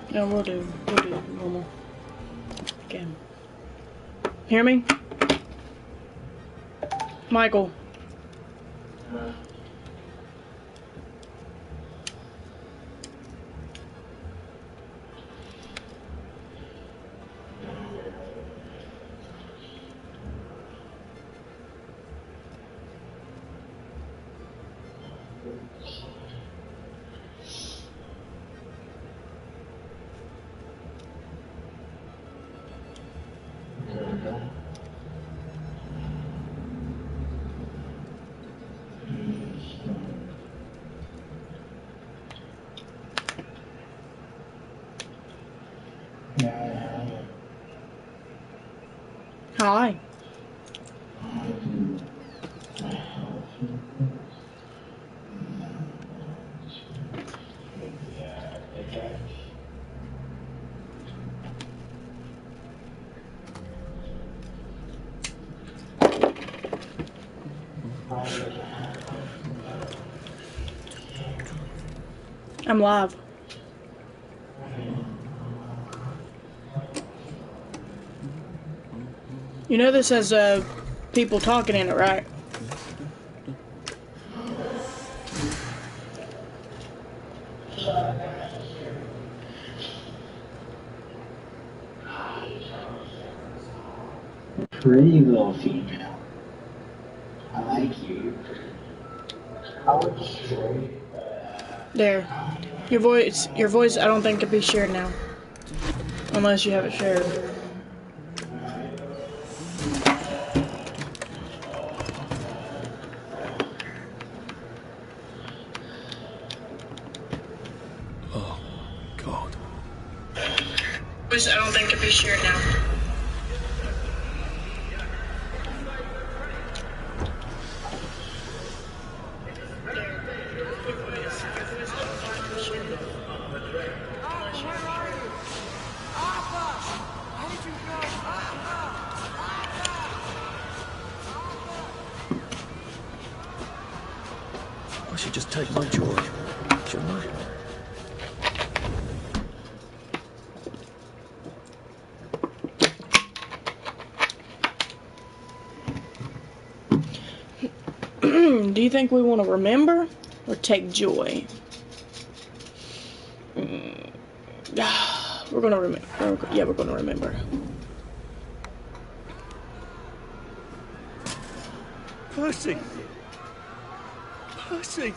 No, we'll do normal. Okay. Hear me? Michael. Hi. I'm live. You know this has people talking in it, right? Pretty little female. I like you. I would destroy. There. Your voice I don't think can be shared now. Unless you have it shared. Oh, God. Voice I don't think can be shared now. I should just take my joy, shouldn't I? Do you think we want to remember or take joy? We're gonna remember. Yeah, we're gonna remember. Percy! Percy!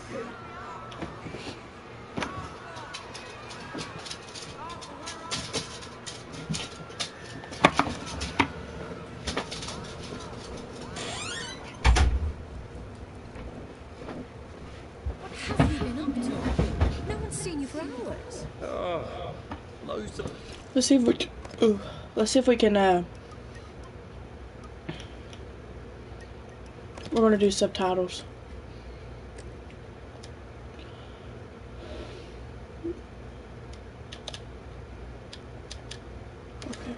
What have you been up to? No one's seen you for hours. Oh, loads of... Let's see if we. Let's see if we can. We're gonna do subtitles. Okay.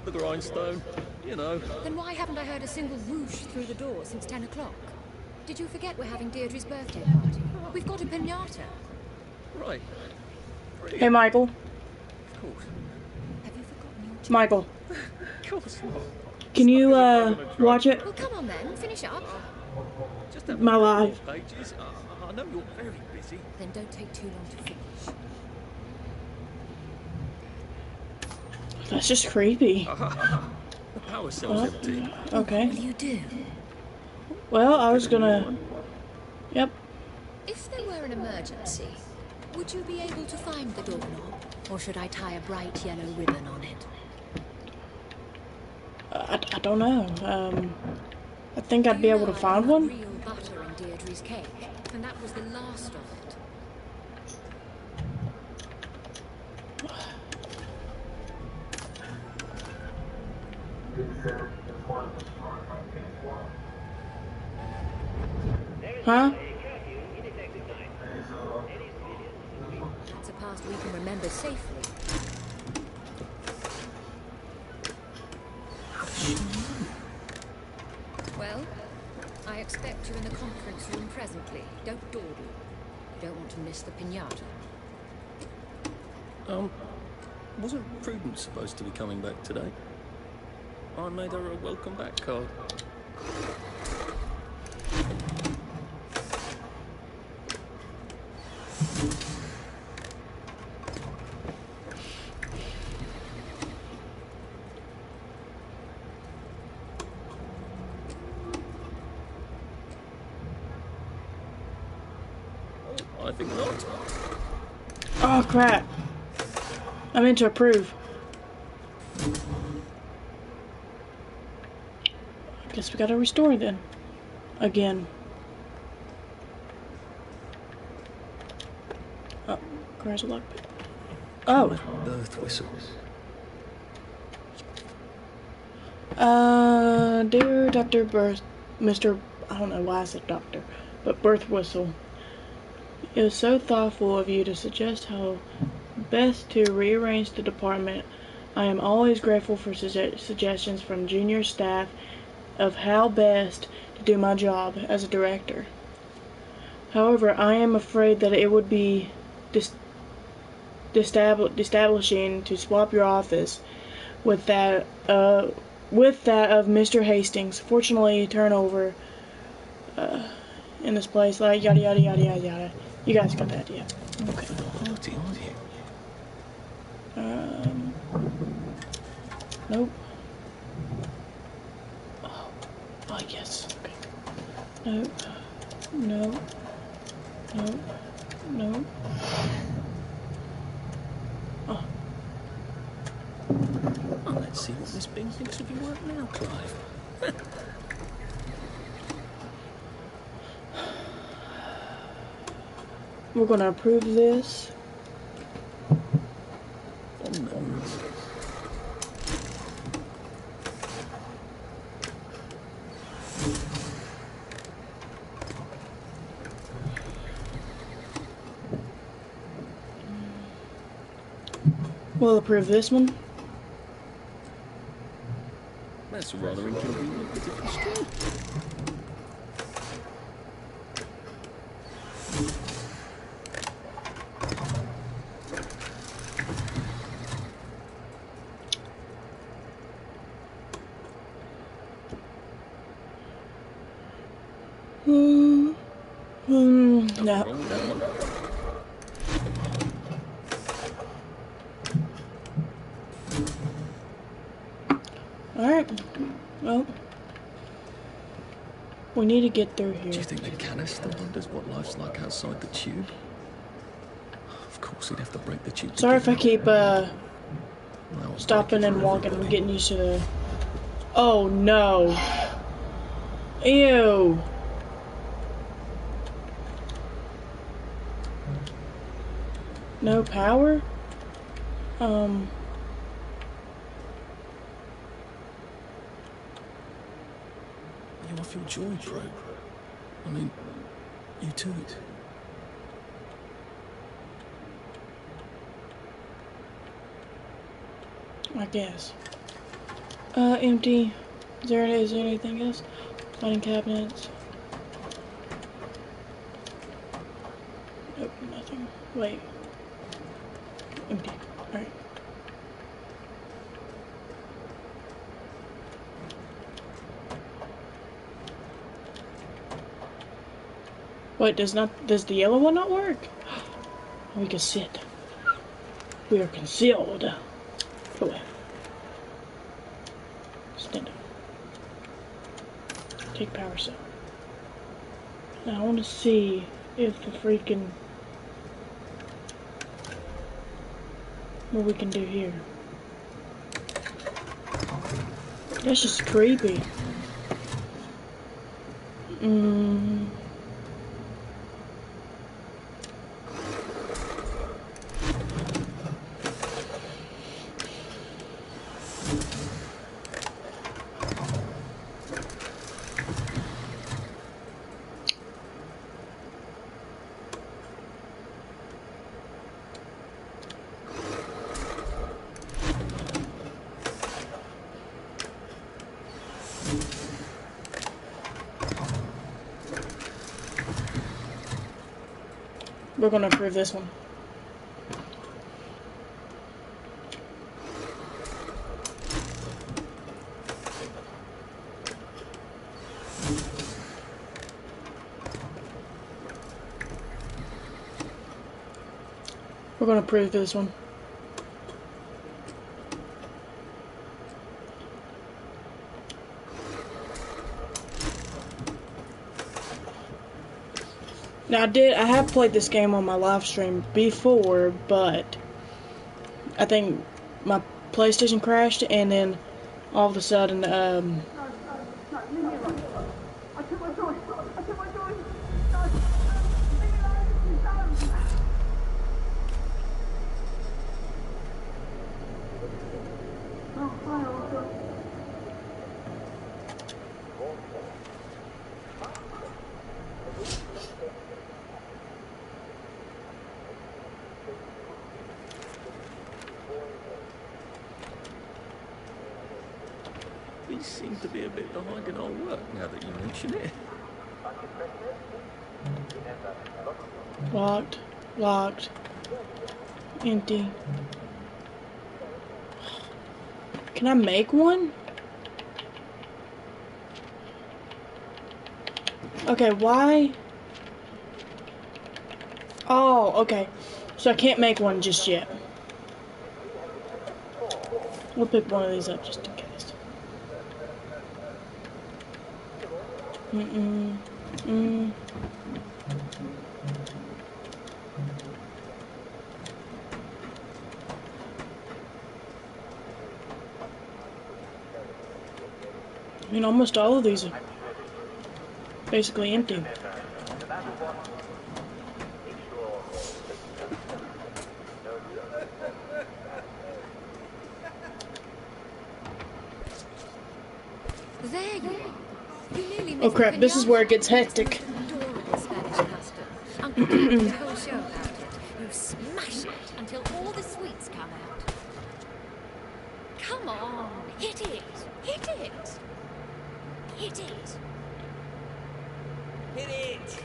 The grindstone, you know. Then why haven't I heard a single whoosh through the door since 10 o'clock? Did you forget we're having Deirdre's birthday party? We've got a piñata. Right. Brilliant. Hey, Michael. Of course. Have you forgotten your tea? Michael, Of course not. can you watch it? Well, come on then, finish up. Just have My a life. few more pages. I know you're very busy. Then don't take too long to finish. That's just creepy. The power cell's empty. Okay. What will you do? Well, I was gonna. Yep. If there were an emergency, would you be able to find the doorknob? Or should I tie a bright yellow ribbon on it? I don't know. I think I'd be able to find one. Real butter in Deirdre's cake, and that was the last of it. Huh? That's a past we can remember safely. Well, I expect you in the conference room presently. Don't dawdle. You don't want to miss the piñata. Wasn't Prudence supposed to be coming back today? I made her a welcome back card. I think not. Oh crap. I meant to approve. Guess we gotta restore then. Again. Oh, crash a lockpick. Oh. Birth whistles. Dear Dr. Birth, Mr. I don't know why I said doctor, but Birth Whistle. It was so thoughtful of you to suggest how best to rearrange the department. I am always grateful for suggestions from junior staff of how best to do my job as a director. However, I am afraid that it would be destabilizing to swap your office with that of Mr. Hastings. Fortunately, turnover in this place, like yada yada yada yada yada. You guys got the idea. Okay. Party, aren't you? Nope. Oh, yes. Okay. Nope. Nope. Nope. Nope. Oh. Well, let's see what Miss Bing thinks of your work now, Clive. We're gonna approve this. Fond memories. We'll approve this one. That's a rather inconvenient bit of history. No. Wrong with that one. Alright. Well. We need to get through here. Do you think the canister wonders what life's like outside the tube? Of course, he'd have to break the tube. Sorry if I keep Well, stopping break it and for walking. I'm everybody. getting used to the... Oh no. Ew. No power? You off your joy, Pro? I mean, you to it. I guess. Empty. Is there anything else? Lighting cabinets. Nope, nothing. Wait. Empty. Alright. What, does the yellow one not work? We can sit. We are concealed. Go away. Stand up. Take power cell. Now I want to see if the freaking... what we can do here. That's just creepy. We're gonna approve this one. We're gonna approve this one. Now I have played this game on my live stream before, but I think my PlayStation crashed, and then all of a sudden, We seem to be a bit behind in our work now that you mention it. locked, locked, empty. Can I make one? Okay, why? Oh, okay. So I can't make one just yet. We'll pick one of these up just in case. Mm. I mean, almost all of these are basically empty. There you are. You nearly Oh missed the crap, this is where it gets hectic. adorable Spanish custard. Uncle Jack did a whole show about it. You smash it until all the sweets come out. Come on, hit it! Hit it! Hit it! Hit it!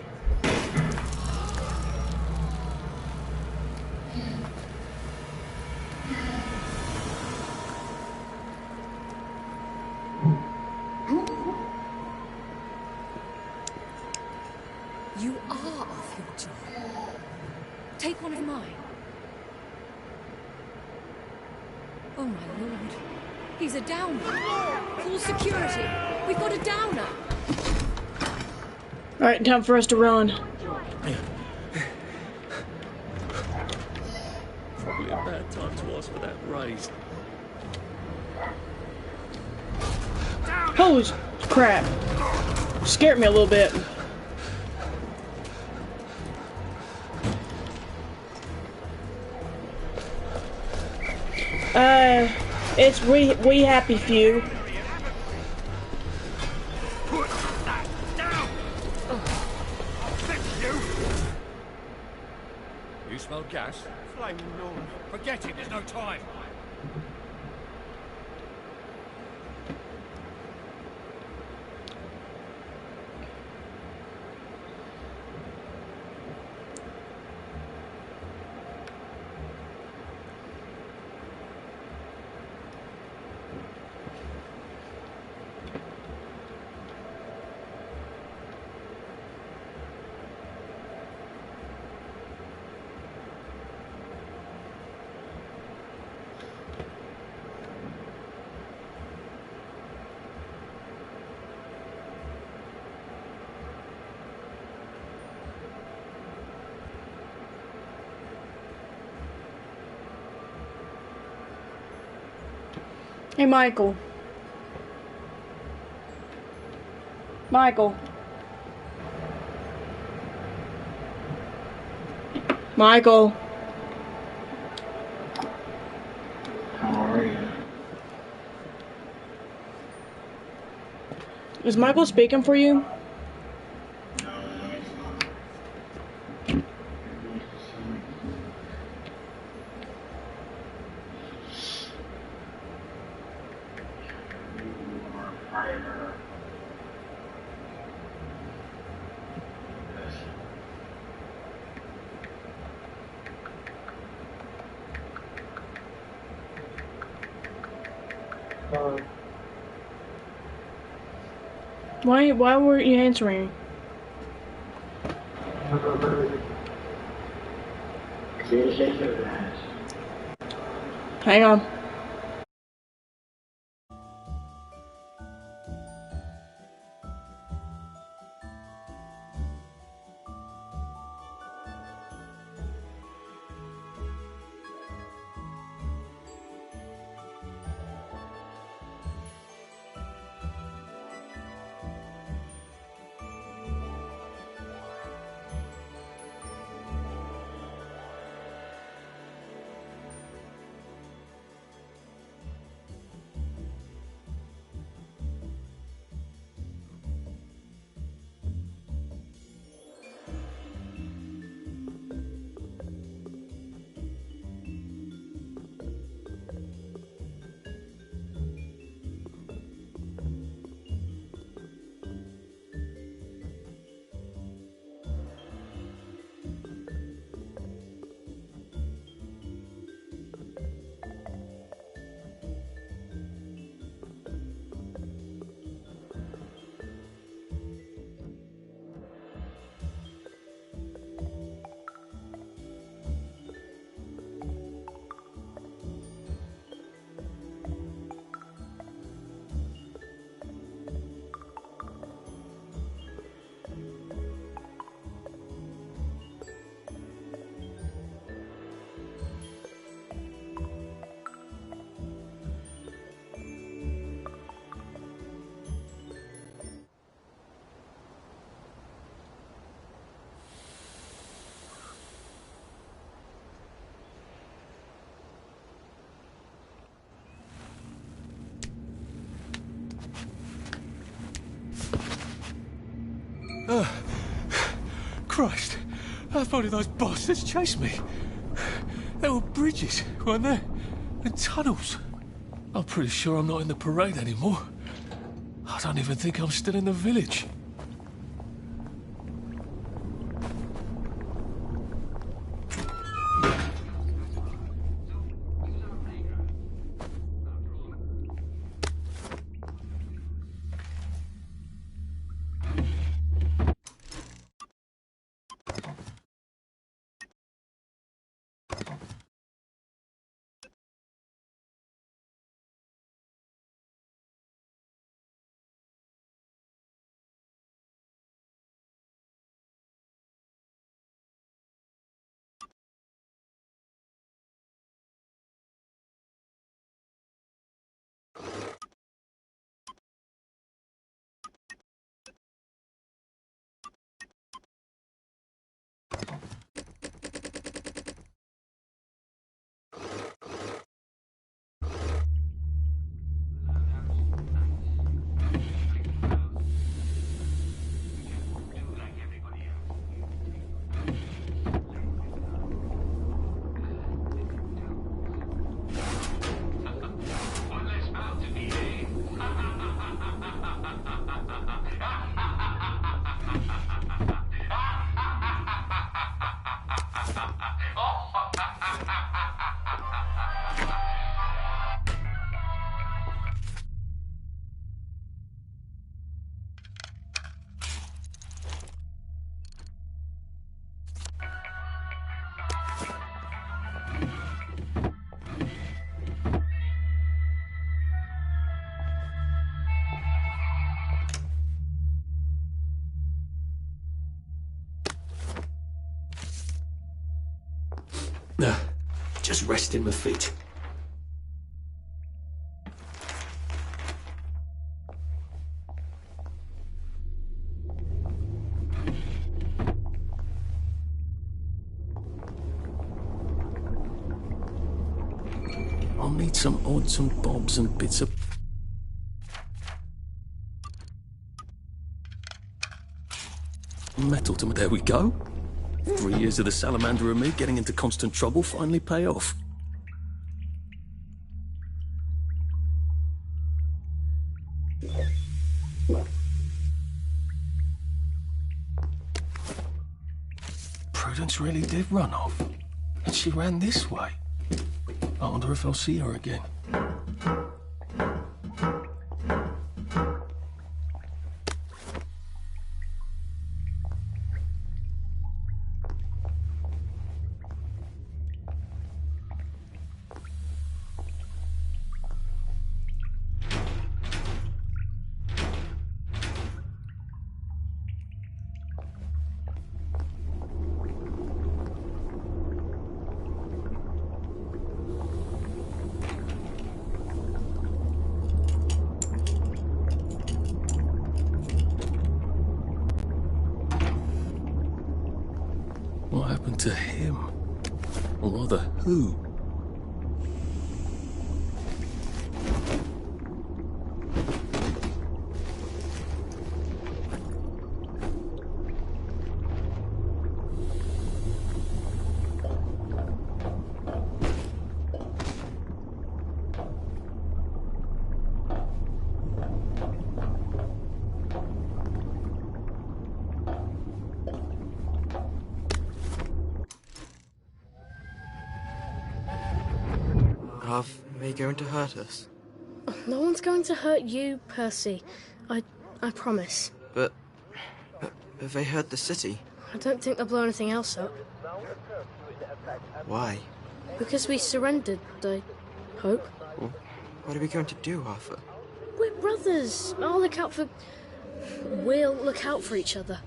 You are off your job. Take one of mine. Oh my lord. He's a downer. Full security. We've got a downer. Alright, time for us to run. Probably a bad time to ask for that raise. Holy crap. Scared me a little bit. It's we happy few. Put that down! I'll fix you! You smell gas? Flaming Lord. Forget it, there's no time. Hey, Michael. Michael. Michael. How are you? Is Michael speaking for you? Why weren't you answering? Hang on. Christ, how far did those bastards chase me? There were bridges, weren't there? And tunnels. I'm pretty sure I'm not in the parade anymore. I don't even think I'm still in the village. Just resting my feet. I'll need some odds and bobs and bits of... metal to... There we go. 3 years of the salamander and me getting into constant trouble finally pay off. Prudence really did run off. And she ran this way. I wonder if I'll see her again. What happened to him? Or rather, who? Are they going to hurt us? No one's going to hurt you, Percy. I promise. But have they hurt the city? I don't think they'll blow anything else up. Why? Because we surrendered, I hope. Well, what are we going to do, Arthur? We're brothers. We'll look out for each other.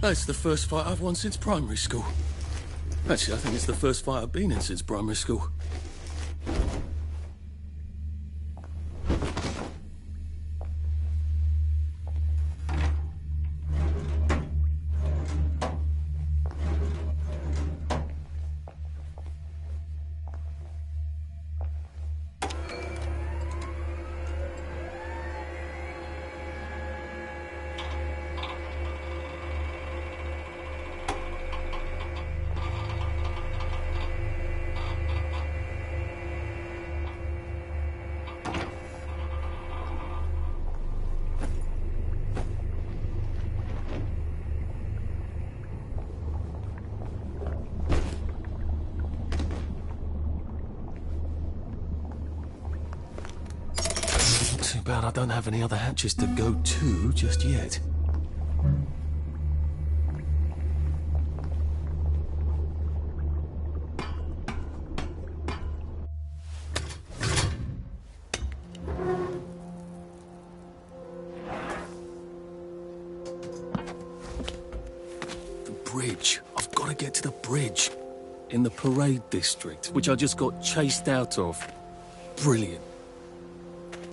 That's the first fight I've won since primary school. Actually, I think it's the first fight I've been in since primary school. Too bad I don't have any other hatches to go to just yet. The bridge. I've got to get to the bridge. In the parade district, which I just got chased out of. Brilliant.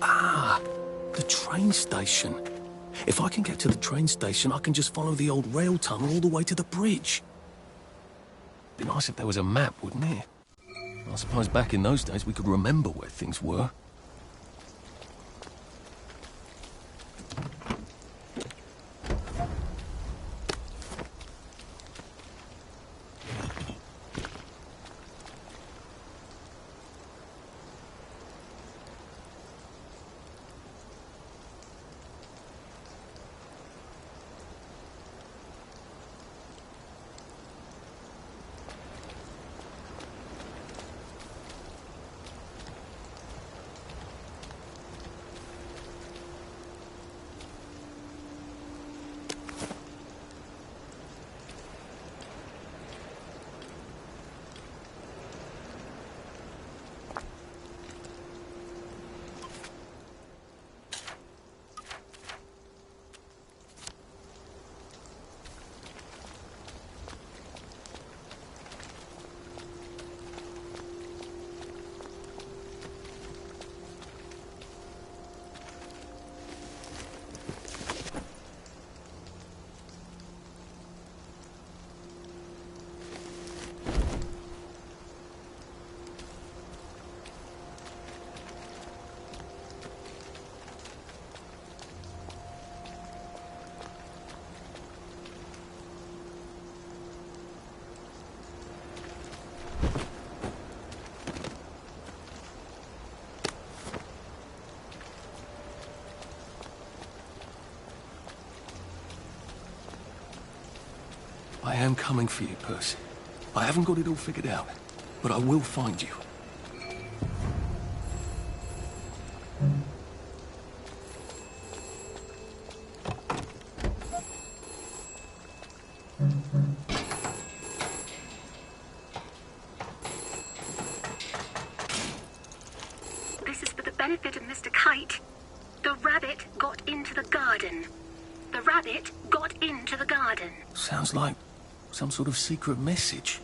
Ah, the train station. If I can get to the train station, I can just follow the old rail tunnel all the way to the bridge. Be nice if there was a map, wouldn't it? I suppose back in those days we could remember where things were. I am coming for you, Percy. I haven't got it all figured out, but I will find you. This is for the benefit of Mr. Kite. The rabbit got into the garden. The rabbit got into the garden. Sounds like some sort of secret message.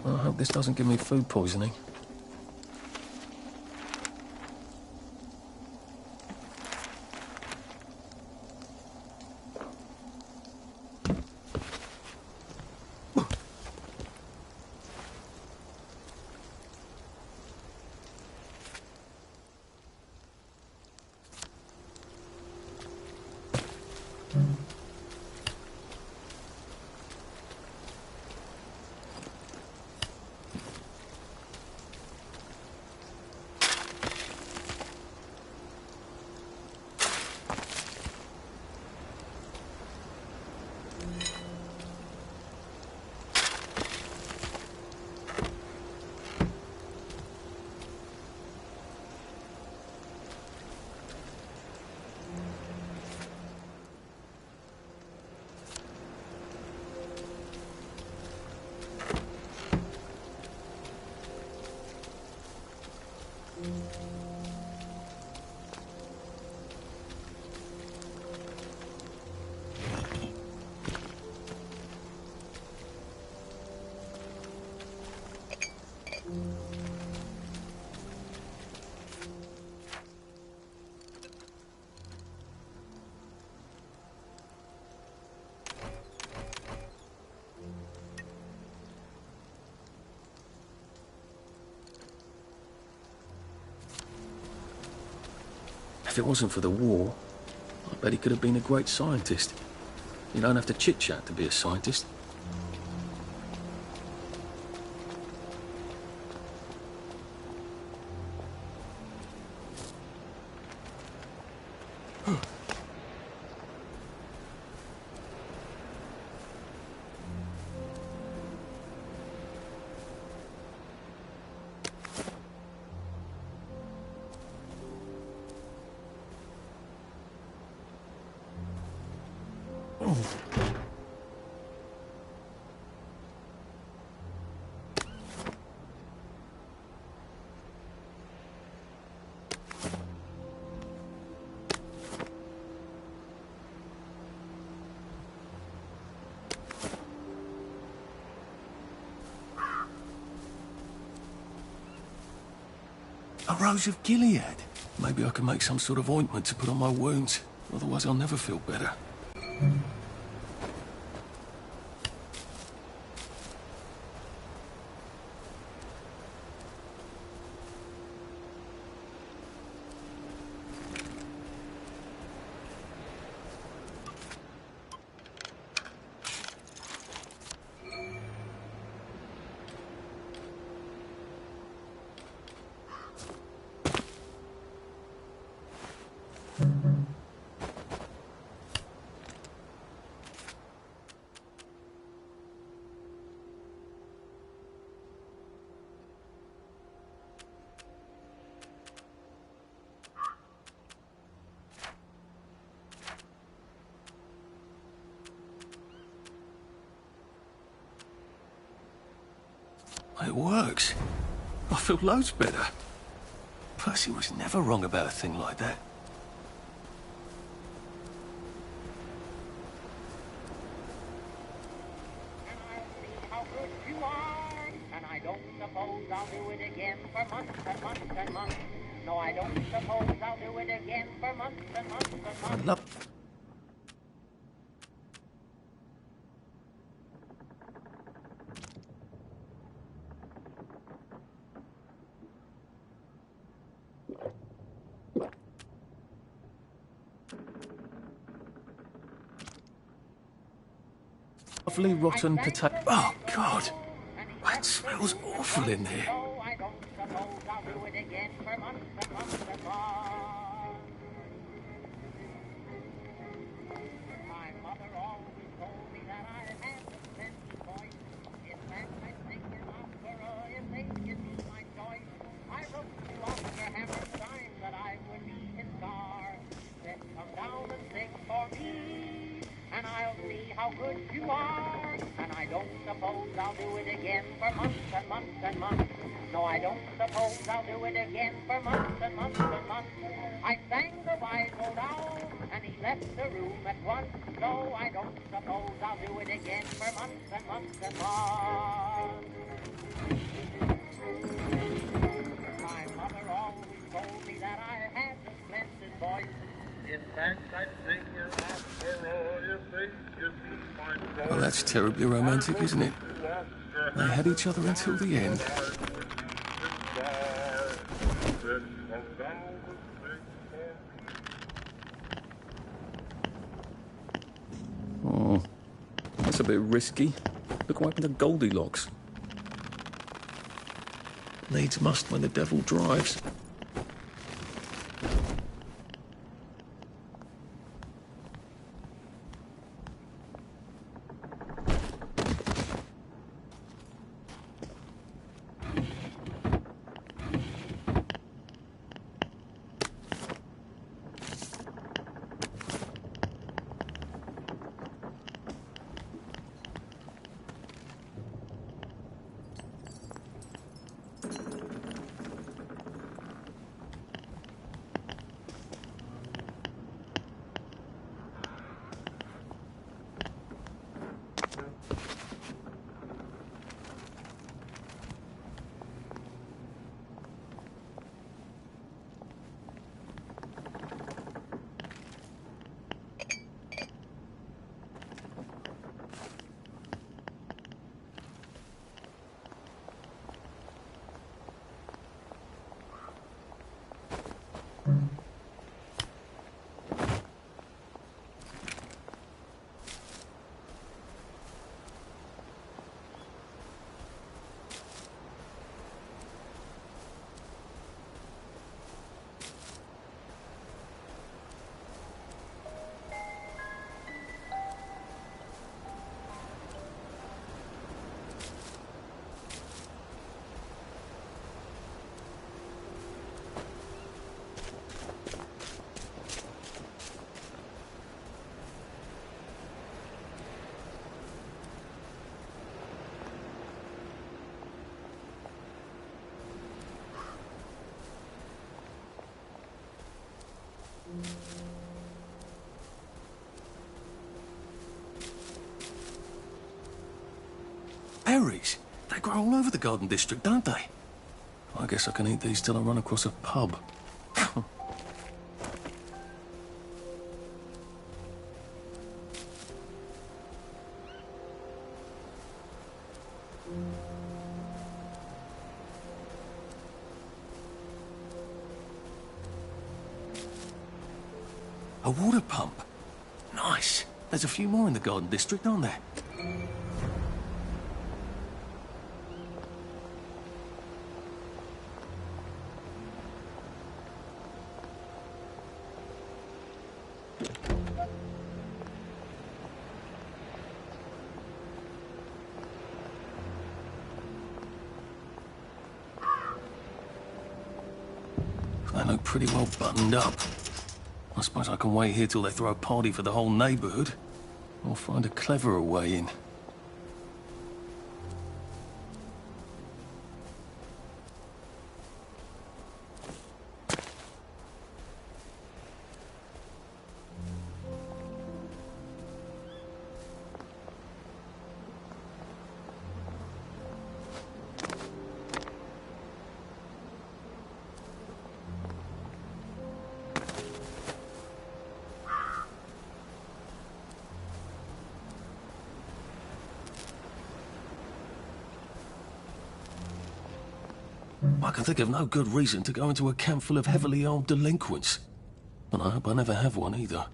I hope this doesn't give me food poisoning. If it wasn't for the war, I bet he could have been a great scientist. You don't have to chit-chat to be a scientist. A rose of Gilead. Maybe I can make some sort of ointment to put on my wounds. Otherwise I'll never feel better. It works. I feel loads better. Percy was never wrong about a thing like that. How good you are, and I don't suppose I'll do it again for months and months and months. No, I don't suppose I'll do it again for months and months and months. I love... Lovely rotten potato... Oh, God! That smells awful in here. No, I don't suppose I'll do it again for months and months and months. My mother always told me that I had the sense voice. In fact, I sing an opera if they give me my choice. I wrote to Oscar Hammerstein that I would be his star. Then come down and sing for me, and I'll see how good you are. And I don't suppose I'll do it again for months and months and months. No, I don't suppose I'll do it again for months and months and months. I sang the wise old owl, and he left the room at once. So I don't suppose I'll do it again for months and months and months. My mother always told me that I had a splendid voice. In fact, I sing an opera if they give me my voice. Well, that's terribly romantic, isn't it? They had each other until the end. Oh, that's a bit risky. Look what happened to Goldilocks. Needs must when the devil drives. Berries? They grow all over the Garden District, don't they? I guess I can eat these till I run across a pub. A water pump. Nice. There's a few more in the Garden District, aren't there? They look pretty well buttoned up. I suppose I can wait here till they throw a party for the whole neighbourhood. Or find a cleverer way in. I can think of no good reason to go into a camp full of heavily armed delinquents. And I hope I never have one either.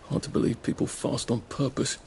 Hard to believe people fast on purpose.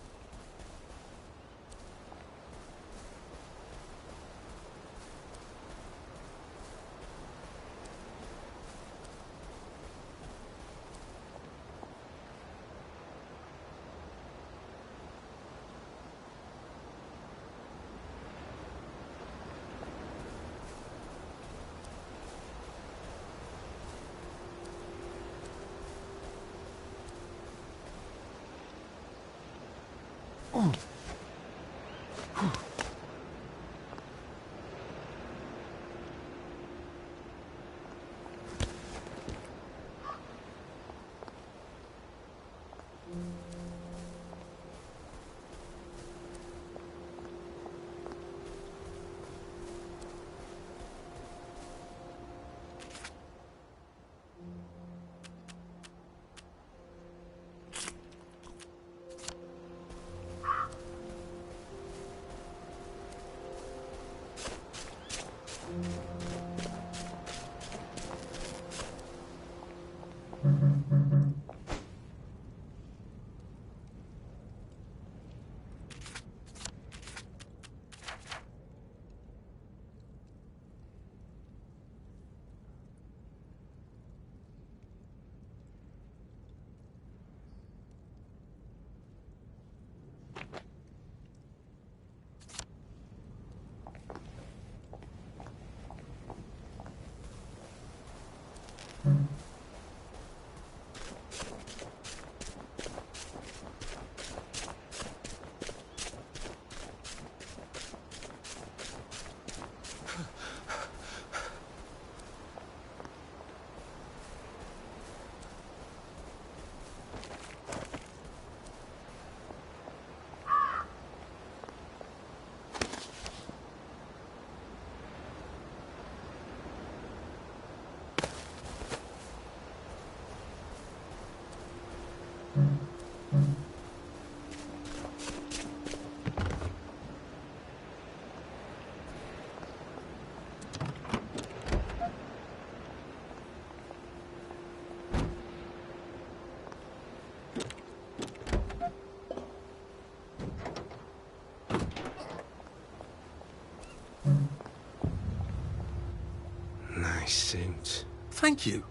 Nice suit. Thank you.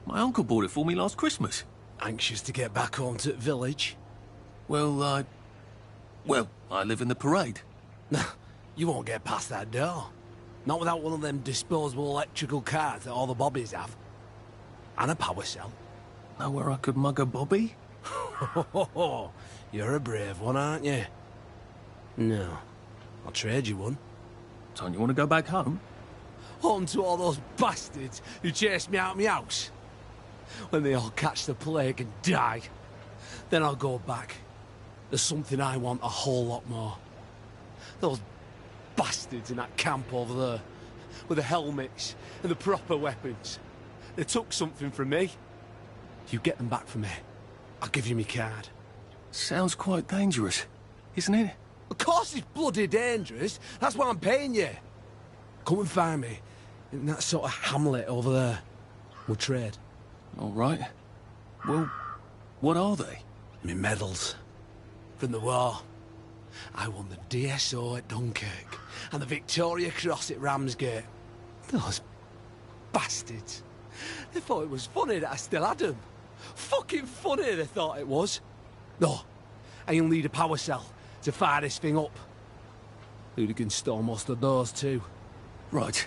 My uncle bought it for me last Christmas. Anxious to get back home to the village? Well, I live in the parade. You won't get past that door. Not without one of them disposable electrical cars that all the bobbies have. And a power cell. Know where I could mug a bobby? You're a brave one, aren't you? No. I'll trade you one. Don't you want to go back home? On to all those bastards who chased me out of my house. When they all catch the plague and die, then I'll go back. There's something I want a whole lot more. Those bastards in that camp over there, with the helmets and the proper weapons. They took something from me. You get them back for me, I'll give you my card. Sounds quite dangerous, isn't it? Of course it's bloody dangerous. That's why I'm paying you. Come and find me in that sort of hamlet over there. We'll trade. All right. Well, what are they? Me medals. From the war. I won the DSO at Dunkirk and the Victoria Cross at Ramsgate. Those bastards. They thought it was funny that I still had them. Fucking funny they thought it was. No, I only need a power cell to fire this thing up. Hooligans stole most of those too. Right.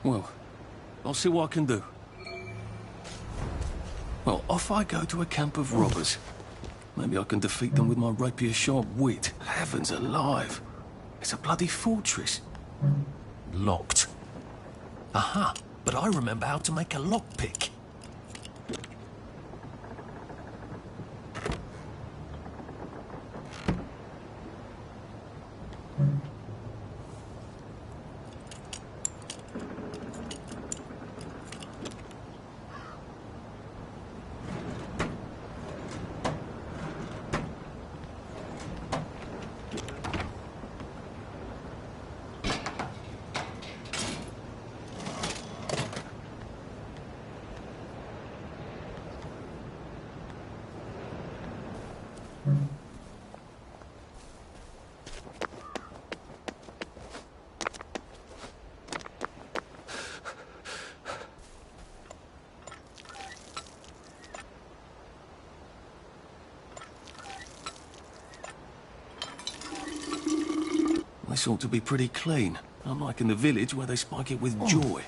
Well, I'll see what I can do. Well, off I go to a camp of robbers. Maybe I can defeat them with my rapier-sharp wit. Heavens alive. It's a bloody fortress. Locked. Aha, but I remember how to make a lockpick. This ought to be pretty clean, unlike in the village where they spike it with joy.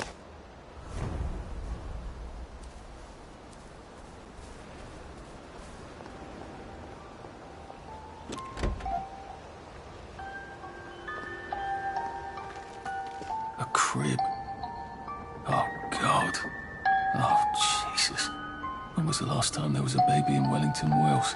A crib. Oh, God. Oh, Jesus. When was the last time there was a baby in Wellington, Wales?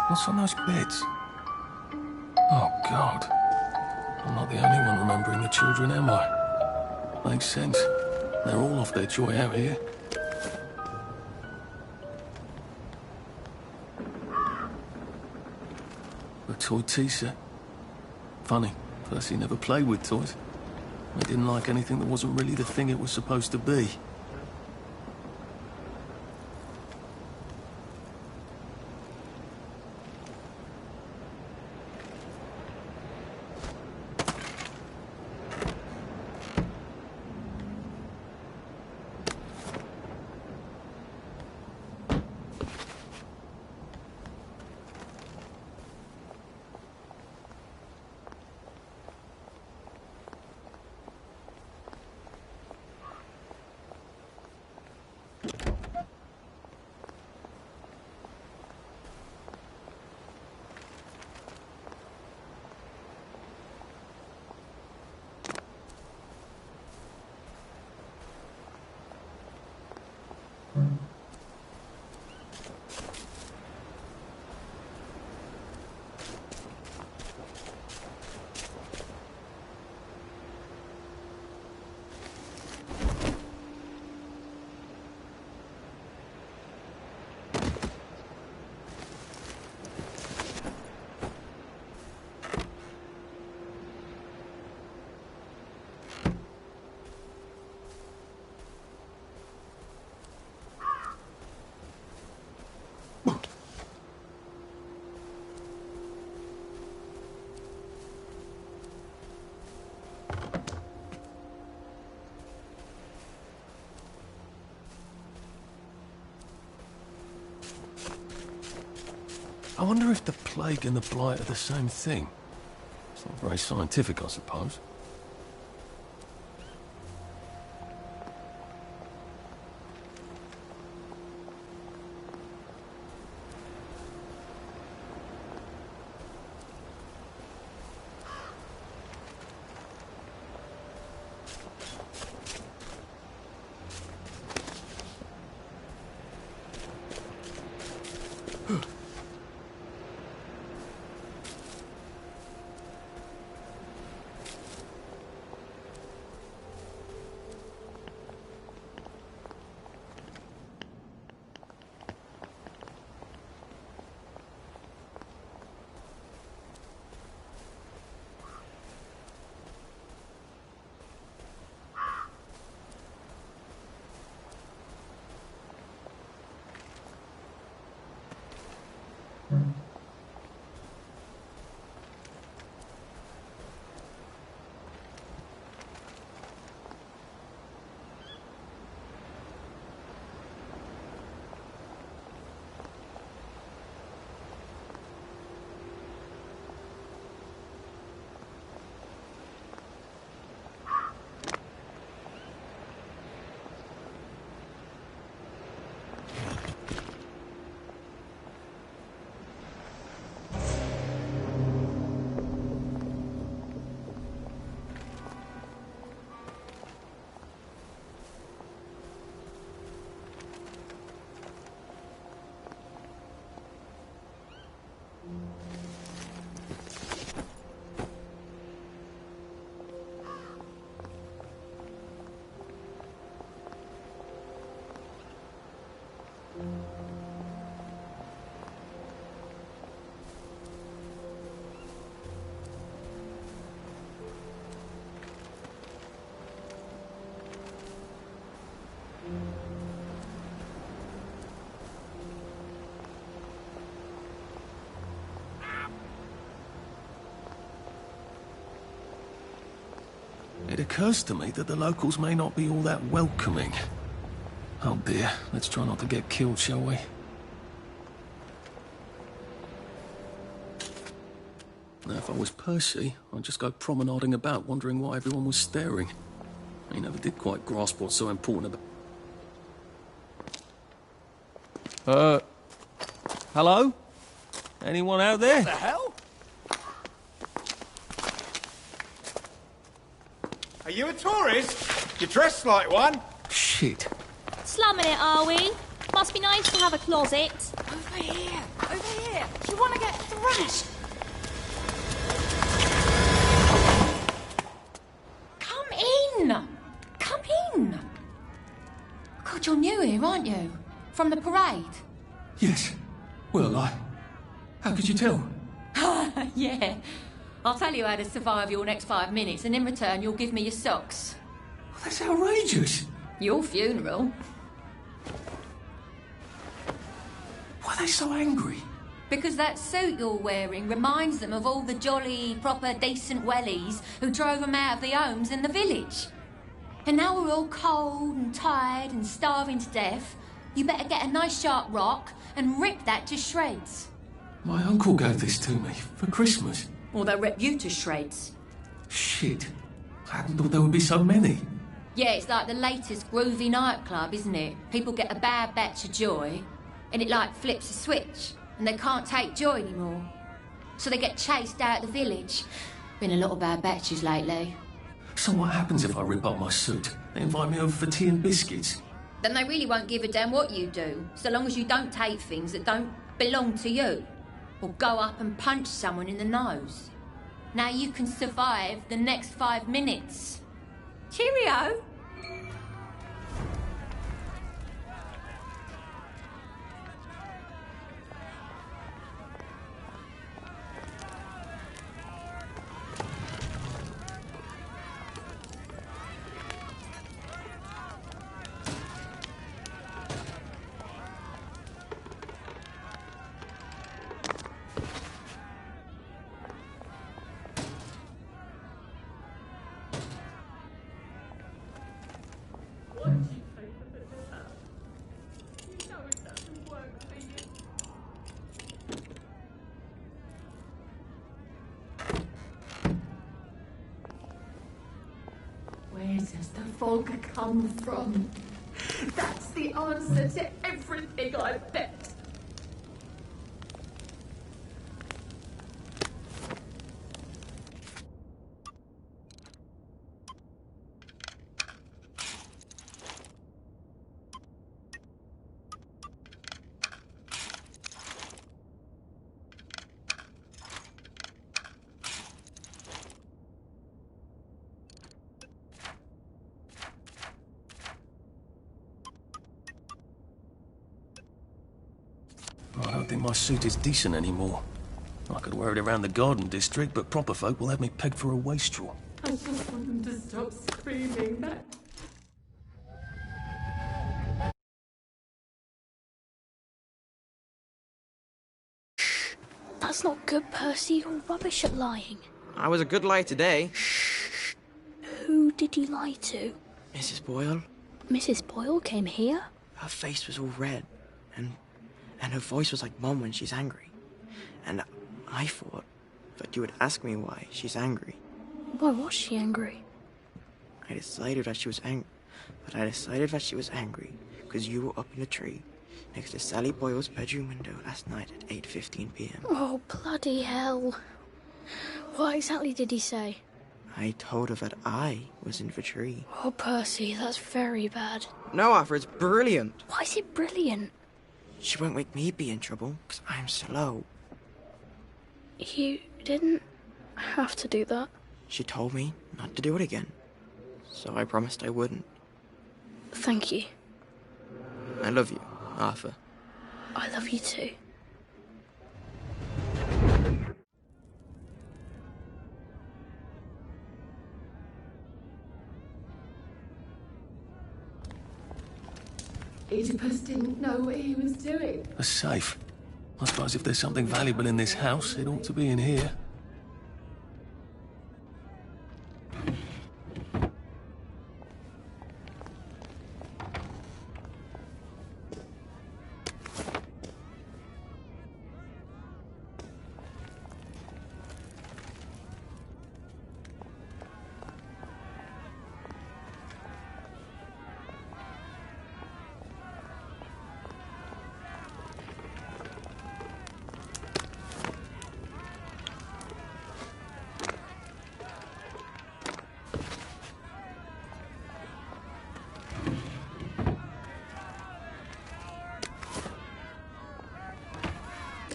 What's on those beds? Oh, God. I'm not the only one remembering the children, am I? Makes sense. They're all off their joy out here. A toy tea set. Funny, Percy never played with toys. He didn't like anything that wasn't really the thing it was supposed to be. I wonder if the plague and the blight are the same thing. It's not very scientific, I suppose. It occurs to me that the locals may not be all that welcoming. Oh dear, let's try not to get killed, shall we? Now, if I was Percy, I'd just go promenading about, wondering why everyone was staring. I never did quite grasp what's so important about... Hello? Anyone out there? What the hell? Are you a tourist? You're dressed like one. Shit. Slumming it, are we? Must be nice to have a closet. Over here! Over here! Do you want to get thrashed? Come in! Come in! God, you're new here, aren't you? From the parade? Yes. Well, how could you tell? Yeah. I'll tell you how to survive your next 5 minutes, and in return you'll give me your socks. Well, that's outrageous. Your funeral. Why are they so angry? Because that suit you're wearing reminds them of all the jolly, proper, decent wellies who drove them out of the homes in the village. And now we're all cold and tired and starving to death. You better get a nice sharp rock and rip that to shreds. My uncle gave this to me for Christmas. Or they'll rip you to shreds. Shit. I hadn't thought there would be so many. Yeah, it's like the latest groovy nightclub, isn't it? People get a bad batch of joy, and it like flips a switch, and they can't take joy anymore. So they get chased out of the village. Been a lot of bad batches lately. So what happens if I rip up my suit? They invite me over for tea and biscuits. Then they really won't give a damn what you do, so long as you don't take things that don't belong to you. Or go up and punch someone in the nose. Now you can survive the next 5 minutes. Cheerio! fog come from? That's the answer to everything, I bet. I don't think my suit is decent anymore. I could wear it around the garden district, but proper folk will have me pegged for a wastrel. I just want them to stop screaming that. That's not good, Percy. You're rubbish at lying. I was a good liar today. Who did you lie to? Mrs. Boyle. Mrs. Boyle came here? Her face was all red, and her voice was like Mum when she's angry. And I thought that you would ask me why she's angry. Why was she angry? I decided that she was angry. But I decided that she was angry because you were up in the tree next to Sally Boyle's bedroom window last night at 8:15 p.m. Oh, bloody hell. What exactly did he say? I told her that I was in the tree. Oh, Percy, that's very bad. No, Arthur, it's brilliant. Why is it brilliant? She won't make me be in trouble because I'm slow. You didn't have to do that. She told me not to do it again. So I promised I wouldn't. Thank you. I love you, Arthur. I love you too. Oedipus didn't know what he was doing. A safe. I suppose if there's something valuable in this house, it ought to be in here.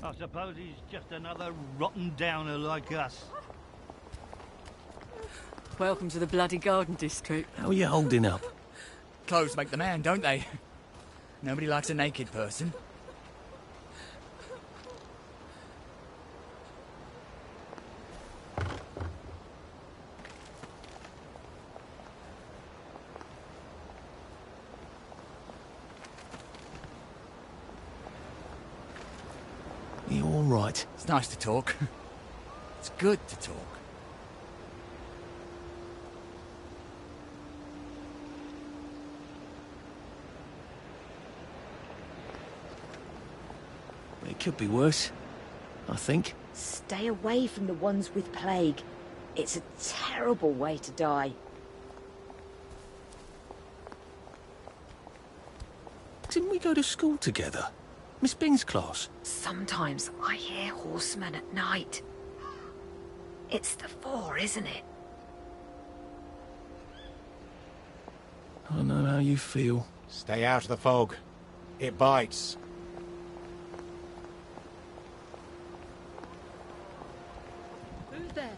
I suppose he's just another rotten downer like us. Welcome to the bloody garden district. How are you holding up? Clothes make the man, don't they? Nobody likes a naked person. You all right? It's nice to talk. It's good to talk. It could be worse, I think. Stay away from the ones with plague. It's a terrible way to die. Didn't we go to school together? Miss Bing's class? Sometimes I hear horsemen at night. It's the four, isn't it? I know how you feel. Stay out of the fog. It bites. Who's there?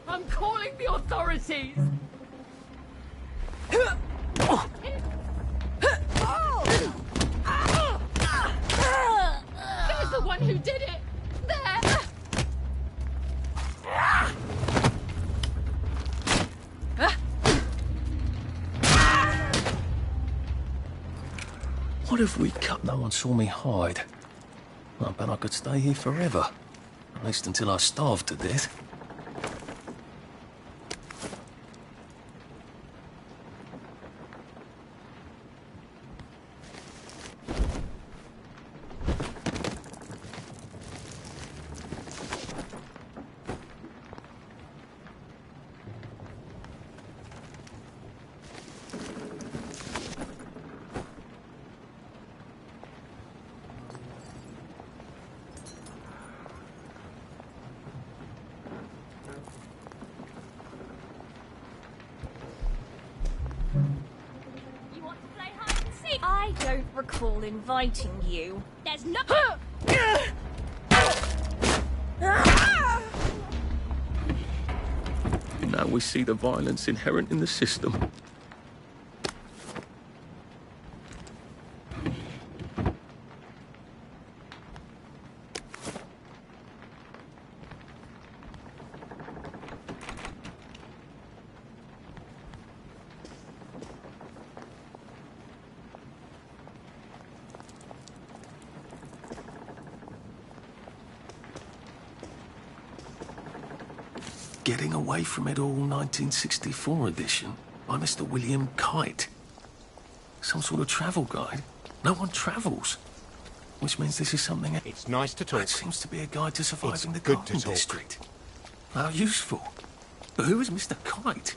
I'm calling the authorities! man who did it! There! What if we cut no one saw me hide? I bet I could stay here forever. At least until I starved to death. I don't recall inviting you. There's no... Now we see the violence inherent in the system. Getting Away from It All 1964 edition by Mr. William Kite. Some sort of travel guide. No one travels. Which means this is something... It's nice to talk. It seems to be a guide to surviving It's the good to Garden talk. District. How useful. But who is Mr. Kite?